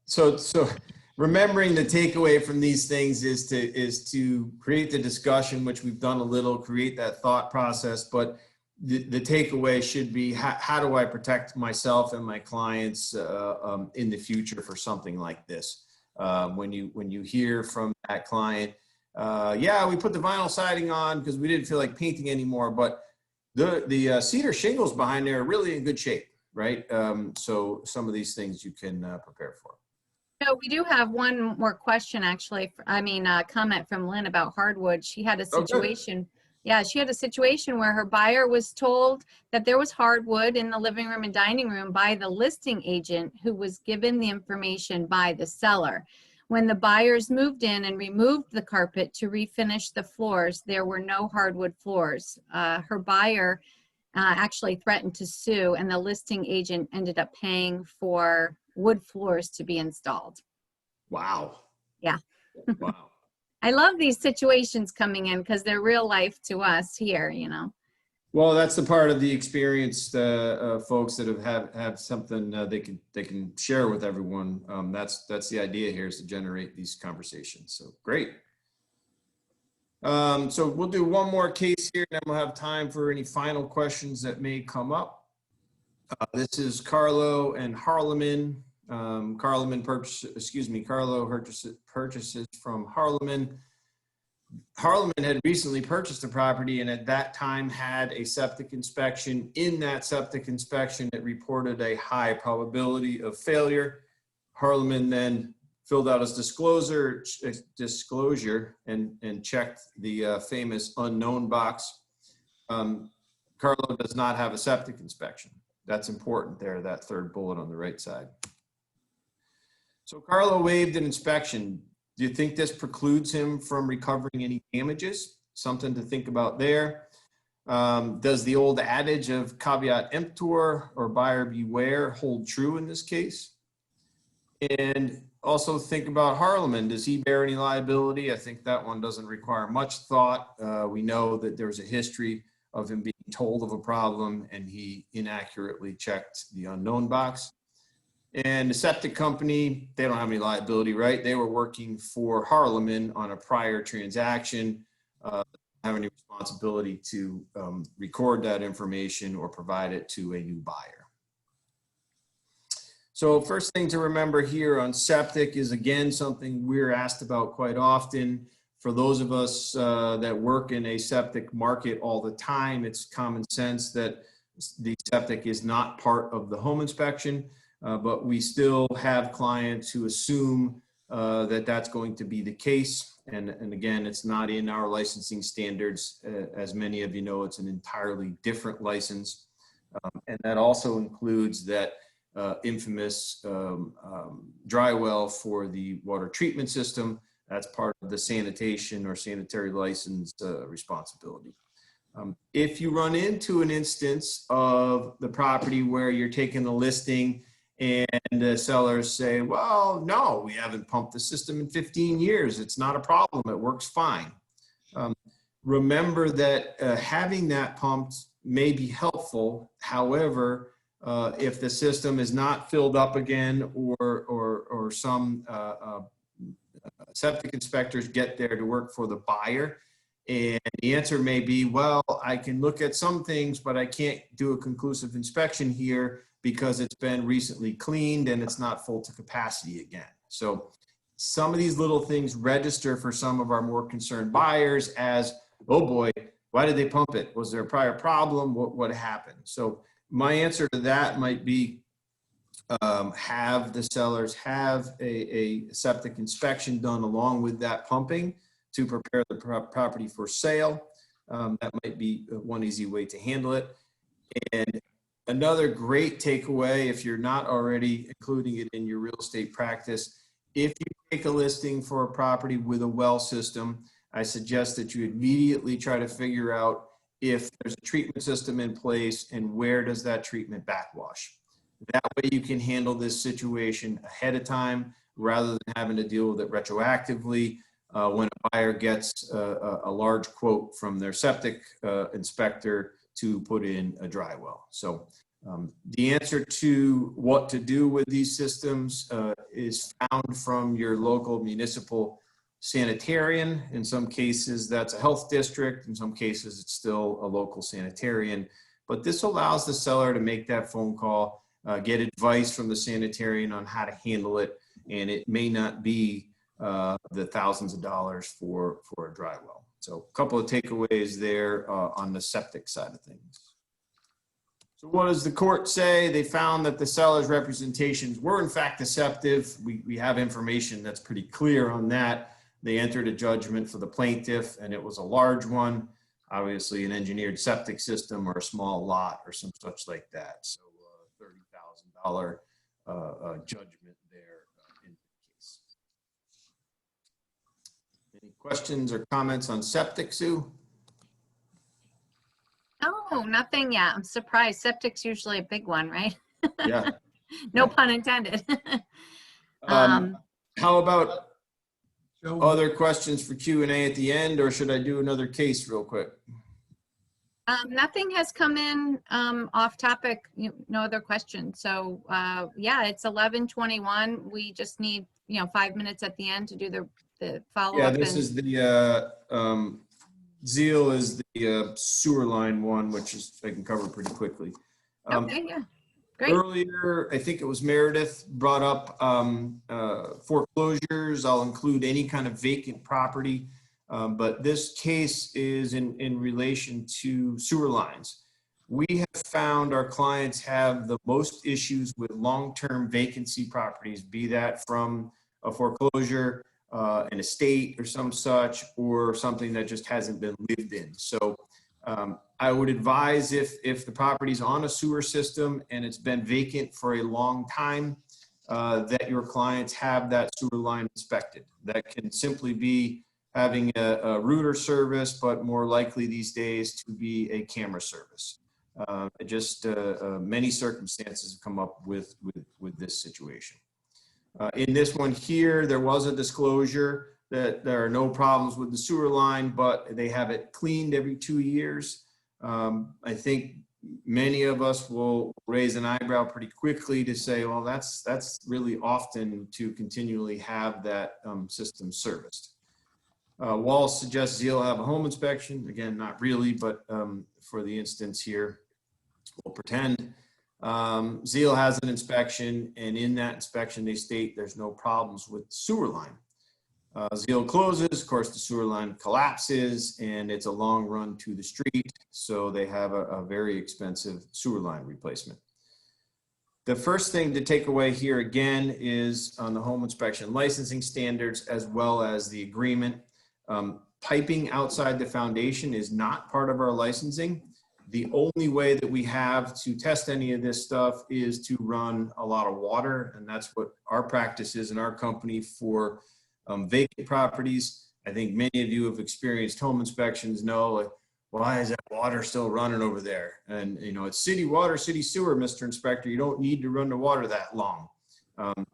S1: So remembering the takeaway from these things is to create the discussion, which we've done a little, create that thought process, but the takeaway should be how do I protect myself and my clients in the future for something like this? When you hear from that client, yeah, we put the vinyl siding on because we didn't feel like painting anymore, but the cedar shingles behind there are really in good shape, right? So some of these things you can prepare for.
S4: No, we do have one more question, actually. Comment from Lynn about hardwood. She had a situation. Yeah, she had a situation where her buyer was told that there was hardwood in the living room and dining room by the listing agent, who was given the information by the seller. When the buyers moved in and removed the carpet to refinish the floors, there were no hardwood floors. Her buyer actually threatened to sue, and the listing agent ended up paying for wood floors to be installed.
S1: Wow.
S4: Yeah.
S1: Wow.
S4: I love these situations coming in because they're real life to us here, you know.
S1: Well, that's the part of the experienced folks that have something they can share with everyone. That's the idea here, is to generate these conversations. So great. So we'll do one more case here, and then we'll have time for any final questions that may come up. This is Ciarlo and Harlamon. Carlo purchases from Harlamon. Harlamon had recently purchased the property and at that time had a septic inspection. In that septic inspection, it reported a high probability of failure. Harlamon then filled out his disclosure and checked the famous unknown box. Ciarlo does not have a septic inspection. That's important there, that third bullet on the right side. So Ciarlo waived an inspection. Do you think this precludes him from recovering any damages? Something to think about there. Does the old adage of caveat emptor or buyer beware hold true in this case? And also think about Harlamon. Does he bear any liability? I think that one doesn't require much thought. We know that there's a history of him being told of a problem and he inaccurately checked the unknown box. And the septic company, they don't have any liability, right? They were working for Harlamon on a prior transaction, have any responsibility to record that information or provide it to a new buyer. So first thing to remember here on septic is, again, something we're asked about quite often. For those of us that work in a septic market all the time, it's common sense that the septic is not part of the home inspection. But we still have clients who assume that that's going to be the case. And again, it's not in our licensing standards. As many of you know, it's an entirely different license. And that also includes that infamous dry well for the water treatment system. That's part of the sanitation or sanitary license responsibility. If you run into an instance of the property where you're taking the listing and the sellers say, well, no, we haven't pumped the system in 15 years. It's not a problem. It works fine. Remember that having that pumped may be helpful. However, if the system is not filled up again or some septic inspectors get there to work for the buyer, and the answer may be, well, I can look at some things, but I can't do a conclusive inspection here because it's been recently cleaned and it's not full to capacity again. So some of these little things register for some of our more concerned buyers as, oh boy, why did they pump it? Was there a prior problem? What happened? So my answer to that might be have the sellers have a septic inspection done along with that pumping to prepare the property for sale. That might be one easy way to handle it. And another great takeaway, if you're not already including it in your real estate practice, if you take a listing for a property with a well system, I suggest that you immediately try to figure out if there's a treatment system in place and where does that treatment backwash. That way you can handle this situation ahead of time rather than having to deal with it retroactively when a buyer gets a large quote from their septic inspector to put in a dry well. So the answer to what to do with these systems is found from your local municipal sanitarian. In some cases, that's a health district. In some cases, it's still a local sanitarian. But this allows the seller to make that phone call, get advice from the sanitarian on how to handle it. And it may not be the thousands of dollars for a dry well. So a couple of takeaways there on the septic side of things. So what does the court say? They found that the seller's representations were in fact deceptive. We have information that's pretty clear on that. They entered a judgment for the plaintiff and it was a large one, obviously an engineered septic system or a small lot or some such like that. So $30,000 judgment there in the case. Any questions or comments on septic, Sue?
S4: Oh, nothing yet. I'm surprised. Septic's usually a big one, right?
S1: Yeah.
S4: No pun intended.
S1: How about,
S2: So
S1: Other questions for Q&A at the end, or should I do another case real quick?
S4: Nothing has come in off topic, no other questions. So yeah, it's 11:21. We just need, 5 minutes at the end to do the follow-up.
S1: Yeah, this is the Ziel is the sewer line one, which is I can cover pretty quickly.
S4: Okay, yeah, great.
S1: Earlier, I think it was Meredith brought up foreclosures. I'll include any kind of vacant property. But this case is in relation to sewer lines. We have found our clients have the most issues with long-term vacancy properties, be that from a foreclosure, an estate or some such, or something that just hasn't been lived in. So I would advise if the property's on a sewer system and it's been vacant for a long time, that your clients have that sewer line inspected. That can simply be having a router service, but more likely these days to be a camera service. Many circumstances have come up with this situation. In this one here, there was a disclosure that there are no problems with the sewer line, but they have it cleaned every 2 years. I think many of us will raise an eyebrow pretty quickly to say, well, that's really often to continually have that system serviced. Walsh suggests Ziel have a home inspection. Again, not really, but for the instance here, we'll pretend. Ziel has an inspection, and in that inspection, they state there's no problems with the sewer line. Ziel closes, of course, the sewer line collapses, and it's a long run to the street, so they have a very expensive sewer line replacement. The first thing to take away here again is on the home inspection licensing standards as well as the agreement. Piping outside the foundation is not part of our licensing. The only way that we have to test any of this stuff is to run a lot of water, and that's what our practice is in our company for vacant properties. I think many of you have experienced home inspections, know, like, why is that water still running over there? And it's city water, city sewer, Mr. Inspector. You don't need to run the water that long.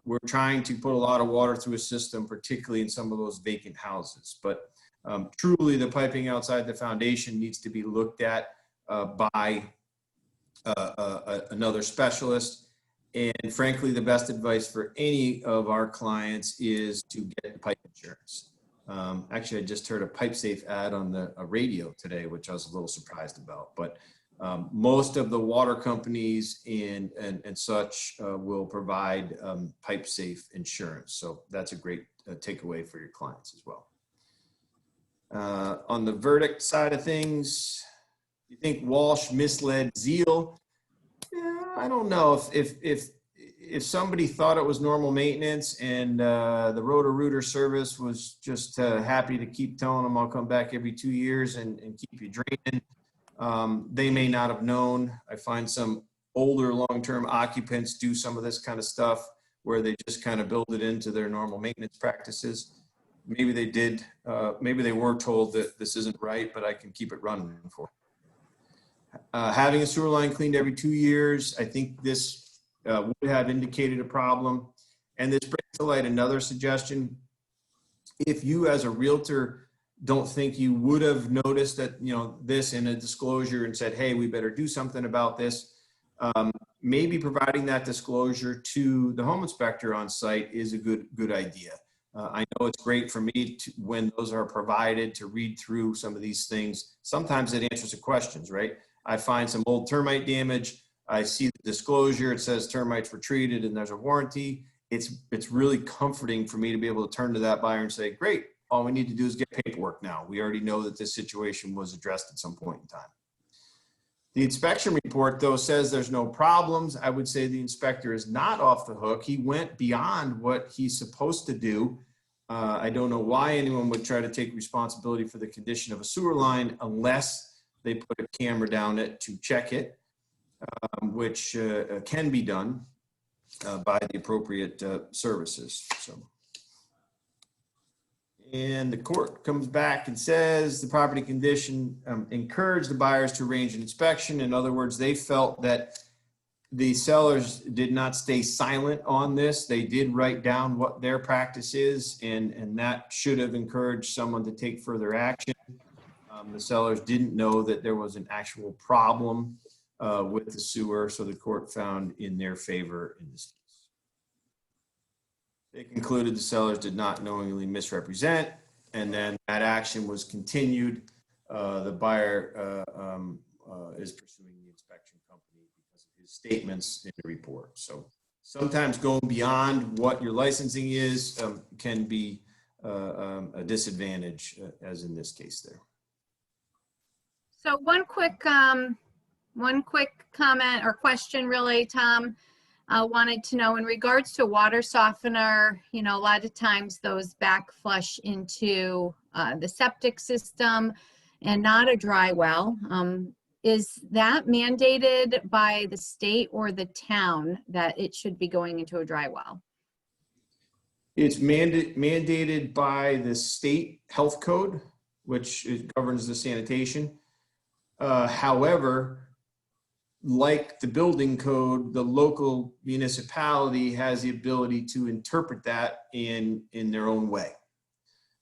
S1: We're trying to put a lot of water through a system, particularly in some of those vacant houses. But truly, the piping outside the foundation needs to be looked at by another specialist. And frankly, the best advice for any of our clients is to get pipe insurance. Actually, I just heard a PipeSafe ad on the radio today, which I was a little surprised about. But most of the water companies and such will provide PipeSafe insurance. So that's a great takeaway for your clients as well. On the verdict side of things, you think Walsh misled Ziel? Yeah, I don't know if somebody thought it was normal maintenance and the Roto-Rooter service was just happy to keep telling them I'll come back every 2 years and keep you draining. They may not have known. I find some older long-term occupants do some of this kind of stuff where they just kind of build it into their normal maintenance practices. Maybe they did. Maybe they were told that this isn't right, but I can keep it running for. Having a sewer line cleaned every 2 years, I think this would have indicated a problem. And this brings to light another suggestion. If you as a realtor don't think you would have noticed that, this in a disclosure and said, hey, we better do something about this, maybe providing that disclosure to the home inspector on site is a good idea. I know it's great for me when those are provided to read through some of these things. Sometimes it answers the questions, right? I find some old termite damage. I see the disclosure. It says termites were treated and there's a warranty. It's really comforting for me to be able to turn to that buyer and say, great, all we need to do is get paperwork now. We already know that this situation was addressed at some point in time. The inspection report, though, says there's no problems. I would say the inspector is not off the hook. He went beyond what he's supposed to do. I don't know why anyone would try to take responsibility for the condition of a sewer line unless they put a camera down it to check it, which can be done by the appropriate services. And the court comes back and says the property condition encouraged the buyers to arrange an inspection. In other words, they felt that the sellers did not stay silent on this. They did write down what their practice is, and that should have encouraged someone to take further action. The sellers didn't know that there was an actual problem with the sewer, so the court found in their favor in this case. They concluded the sellers did not knowingly misrepresent, and then that action was continued. The buyer is pursuing the inspection company because of his statements in the report. So sometimes going beyond what your licensing is can be a disadvantage, as in this case there.
S4: So one quick comment or question really, Tom. Wanted to know in regards to water softener, you know, a lot of times those backflush into the septic system and not a dry well. Is that mandated by the state or the town that it should be going into a dry well?
S1: It's mandated by the state health code, which governs the sanitation. However, like the building code, the local municipality has the ability to interpret that in their own way.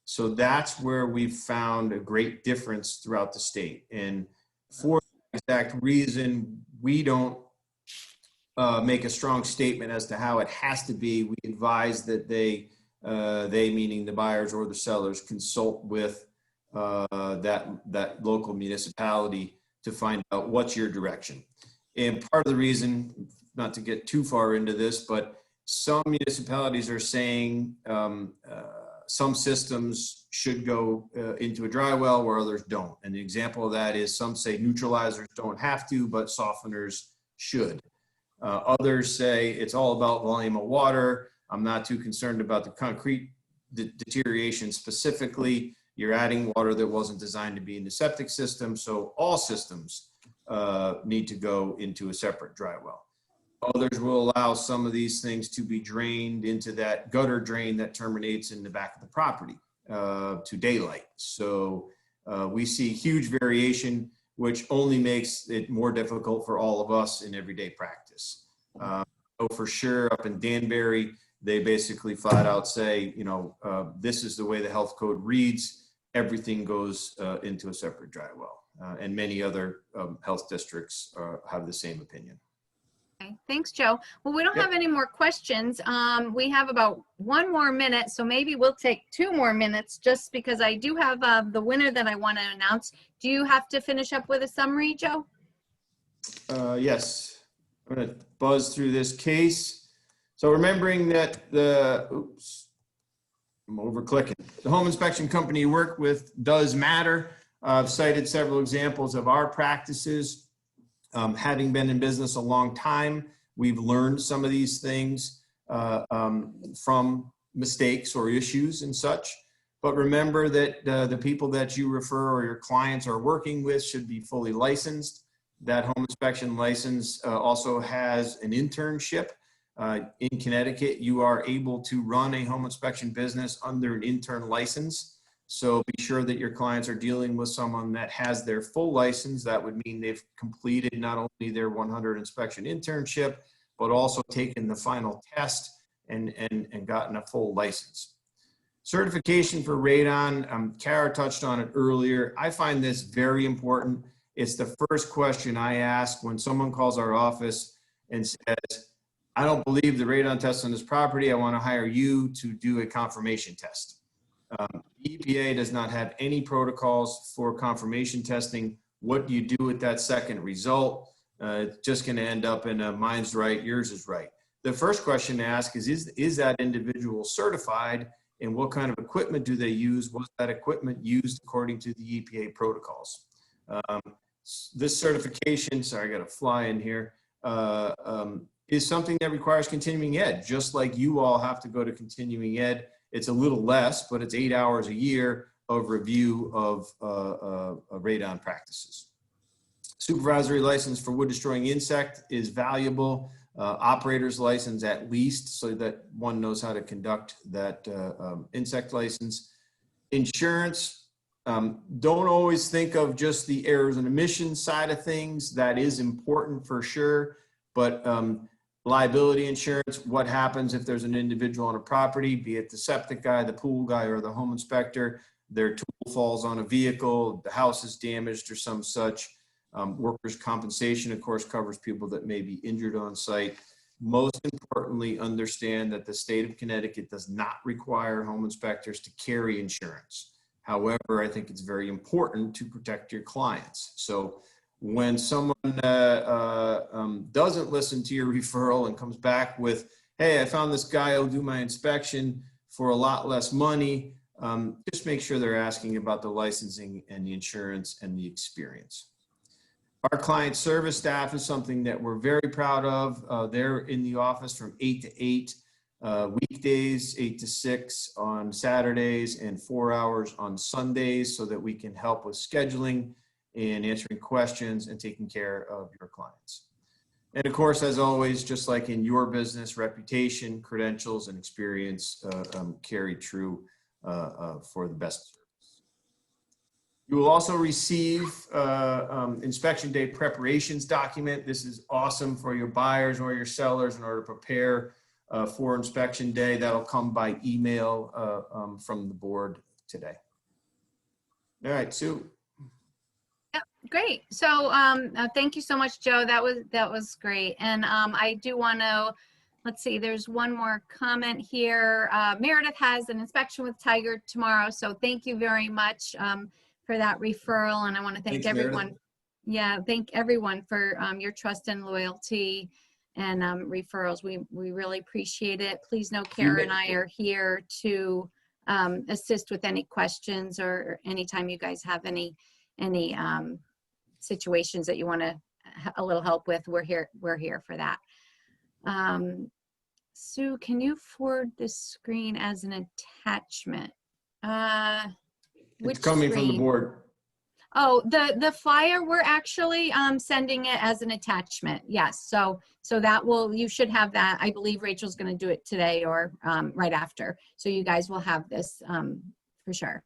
S1: So that's where we've found a great difference throughout the state. And for that exact reason, we don't make a strong statement as to how it has to be. We advise that they meaning the buyers or the sellers, consult with that local municipality to find out what's your direction. And part of the reason, not to get too far into this, but some municipalities are saying some systems should go into a dry well where others don't. And the example of that is some say neutralizers don't have to, but softeners should. Others say it's all about volume of water. I'm not too concerned about the concrete deterioration specifically. You're adding water that wasn't designed to be in the septic system. So all systems need to go into a separate dry well. Others will allow some of these things to be drained into that gutter drain that terminates in the back of the property to daylight. So we see huge variation, which only makes it more difficult for all of us in everyday practice. So for sure up in Danbury, they basically flat out say, you know, this is the way the health code reads. Everything goes into a separate dry well. And many other health districts have the same opinion.
S4: Okay, thanks, Joe. Well, we don't
S1: Yep.
S4: have any more questions. We have about 1 more minute, so maybe we'll take 2 more minutes just because I do have the winner that I want to announce. Do you have to finish up with a summary, Joe?
S1: Yes, I'm going to buzz through this case. So remembering that I'm over clicking. The home inspection company you work with does matter. I've cited several examples of our practices. Having been in business a long time, we've learned some of these things from mistakes or issues and such. But remember that the people that you refer or your clients are working with should be fully licensed. That home inspection license also has an internship. In Connecticut, you are able to run a home inspection business under an intern license. So be sure that your clients are dealing with someone that has their full license. That would mean they've completed not only their 100 inspection internship, but also taken the final test and gotten a full license. Certification for radon, Kara touched on it earlier. I find this very important. It's the first question I ask when someone calls our office and says, I don't believe the radon test on this property. I want to hire you to do a confirmation test. EPA does not have any protocols for confirmation testing. What do you do with that second result? It's just going to end up in a mine's right, yours is right. The first question to ask is that individual certified, and what kind of equipment do they use? Was that equipment used according to the EPA protocols? This certification, sorry, I got to fly in here, is something that requires continuing ed, just like you all have to go to continuing ed. It's a little less, but it's 8 hours a year of review of radon practices. Supervisory license for wood destroying insect is valuable. Operator's license at least, so that one knows how to conduct that insect license. Insurance, don't always think of just the errors and emissions side of things. That is important for sure. But liability insurance, what happens if there's an individual on a property, be it the septic guy, the pool guy, or the home inspector, their tool falls on a vehicle, the house is damaged or some such. Workers' compensation, of course, covers people that may be injured on site. Most importantly, understand that the state of Connecticut does not require home inspectors to carry insurance. However, I think it's very important to protect your clients. So when someone doesn't listen to your referral and comes back with, hey, I found this guy who'll do my inspection for a lot less money, just make sure they're asking about the licensing and the insurance and the experience. Our client service staff is something that we're very proud of. They're in the office from 8 to 8, weekdays, 8 to 6 on Saturdays, and 4 hours on Sundays, so that we can help with scheduling and answering questions and taking care of your clients. And of course, as always, just like in your business, reputation, credentials, and experience carry true for the best service. You will also receive inspection day preparations document. This is awesome for your buyers or your sellers in order to prepare for inspection day. That'll come by email from the board today. All right, Sue.
S4: Great. So thank you so much, Joe. That was great. And I do want to, let's see, there's one more comment here. Meredith has an inspection with Tiger tomorrow. So thank you very much for that referral. And I want to thank everyone. Yeah, thank everyone for your trust and loyalty and referrals. We really appreciate it. Please know Kara and I are here to assist with any questions, or anytime you guys have any situations that you want a little help with. We're here for that. Sue, can you forward this screen as an attachment?
S1: It's coming from the board.
S4: Oh, the flyer, we're actually sending it as an attachment. Yes. So that you should have that. I believe Rachel's going to do it today or right after. So you guys will have this for sure.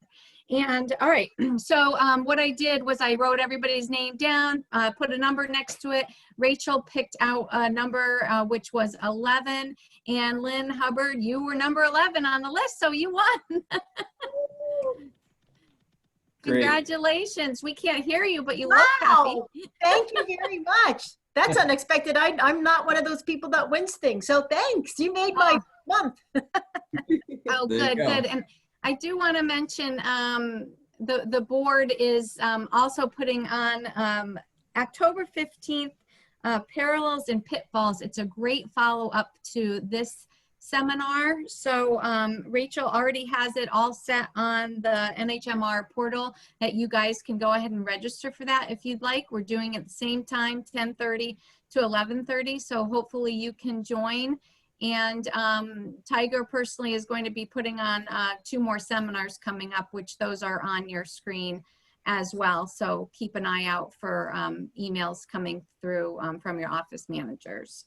S4: And all right, so what I did was I wrote everybody's name down, put a number next to it. Rachel picked out a number which was 11, and Lynn Hubbard, you were number 11 on the list, so you won. Congratulations. We can't hear you, but you look happy.
S5: Thank you very much. That's unexpected. I'm not one of those people that wins things, so thanks. You made my month.
S4: Oh, good. And I do want to mention the board is also putting on October 15th, Parallels and Pitfalls. It's a great follow-up to this seminar. So Rachel already has it all set on the NHMR portal that you guys can go ahead and register for that if you'd like. We're doing it at the same time, 10:30 to 11:30. So hopefully you can join. And Tiger personally is going to be putting on 2 more seminars coming up, which those are on your screen as well. So keep an eye out for emails coming through from your office managers.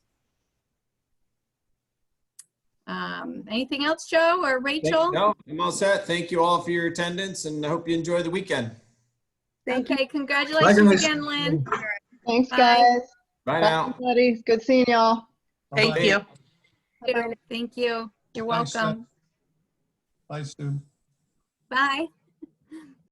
S4: Anything else, Joe or Rachel?
S1: No, I'm all set. Thank you all for your attendance, and I hope you enjoy the weekend.
S3: Thank you.
S4: Okay, congratulations again, Lynn.
S9: Thanks,
S4: Bye.
S9: guys.
S1: Bye now.
S9: Everybody. Good seeing y'all.
S2: Thank
S6: you.
S4: Thank you. You're
S2: Thanks,
S4: welcome.
S2: Bye, Sue.
S4: Bye.